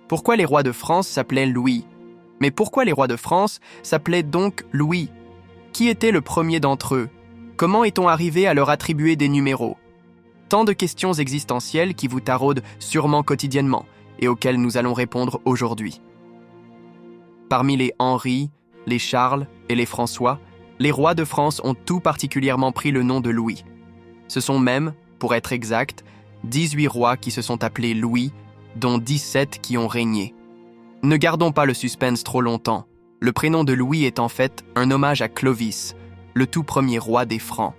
Pourquoi les rois de France s'appelaient Louis? Mais pourquoi les rois de France s'appelaient donc Louis? Qui était le premier d'entre eux? Comment est-on arrivé à leur attribuer des numéros? Tant de questions existentielles qui vous taraudent sûrement quotidiennement et auxquelles nous allons répondre aujourd'hui. Parmi les Henri, les Charles et les François, les rois de France ont tout particulièrement pris le nom de Louis. Ce sont même, pour être exact, 18 rois qui se sont appelés Louis, dont 17 qui ont régné. Ne gardons pas le suspense trop longtemps. Le prénom de Louis est en fait un hommage à Clovis, le tout premier roi des Francs.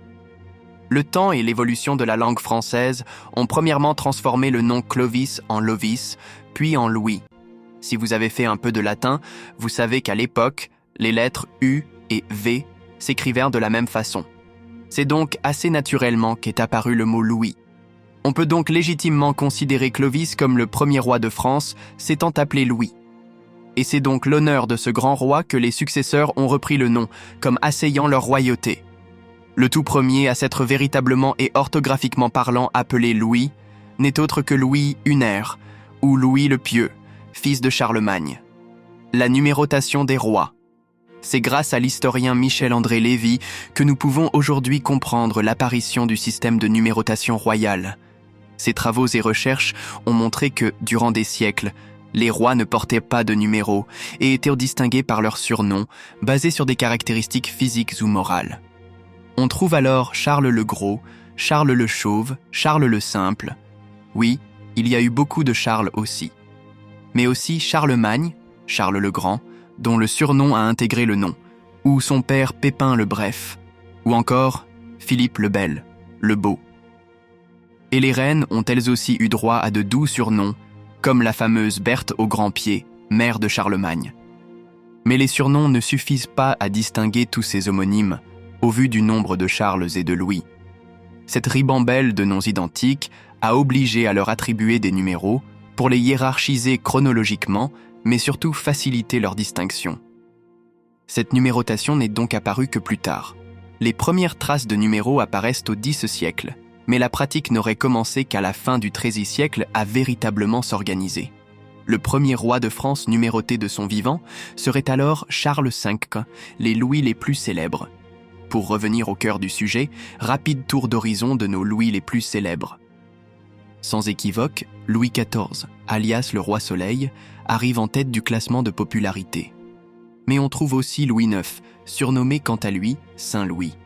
Le temps et l'évolution de la langue française ont premièrement transformé le nom Clovis en Lovis, puis en Louis. Si vous avez fait un peu de latin, vous savez qu'à l'époque, les lettres U et V s'écrivèrent de la même façon. C'est donc assez naturellement qu'est apparu le mot Louis. On peut donc légitimement considérer Clovis comme le premier roi de France, s'étant appelé Louis. Et c'est donc l'honneur de ce grand roi que les successeurs ont repris le nom, comme asseyant leur royauté. Le tout premier à s'être véritablement et orthographiquement parlant appelé Louis n'est autre que Louis Hunaire, ou Louis le Pieux, fils de Charlemagne. La numérotation des rois. C'est grâce à l'historien Michel-André Lévy que nous pouvons aujourd'hui comprendre l'apparition du système de numérotation royale. Ses travaux et recherches ont montré que, durant des siècles, les rois ne portaient pas de numéros et étaient distingués par leurs surnoms, basés sur des caractéristiques physiques ou morales. On trouve alors Charles le Gros, Charles le Chauve, Charles le Simple. Oui, il y a eu beaucoup de Charles aussi. Mais aussi Charlemagne, Charles le Grand, dont le surnom a intégré le nom, ou son père Pépin le Bref, ou encore Philippe le Bel, le Beau. Et les reines ont elles aussi eu droit à de doux surnoms, comme la fameuse Berthe au Grand Pied, mère de Charlemagne. Mais les surnoms ne suffisent pas à distinguer tous ces homonymes, au vu du nombre de Charles et de Louis. Cette ribambelle de noms identiques a obligé à leur attribuer des numéros pour les hiérarchiser chronologiquement, mais surtout faciliter leur distinction. Cette numérotation n'est donc apparue que plus tard. Les premières traces de numéros apparaissent au Xe siècle, mais la pratique n'aurait commencé qu'à la fin du XIIIe siècle à véritablement s'organiser. Le premier roi de France numéroté de son vivant serait alors Charles V, les Louis les plus célèbres. Pour revenir au cœur du sujet, rapide tour d'horizon de nos Louis les plus célèbres. Sans équivoque, Louis XIV, alias le Roi Soleil, arrive en tête du classement de popularité. Mais on trouve aussi Louis IX, surnommé quant à lui Saint Louis.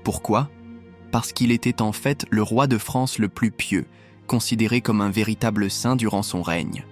Pourquoi ? Parce qu'il était en fait le roi de France le plus pieux, considéré comme un véritable saint durant son règne.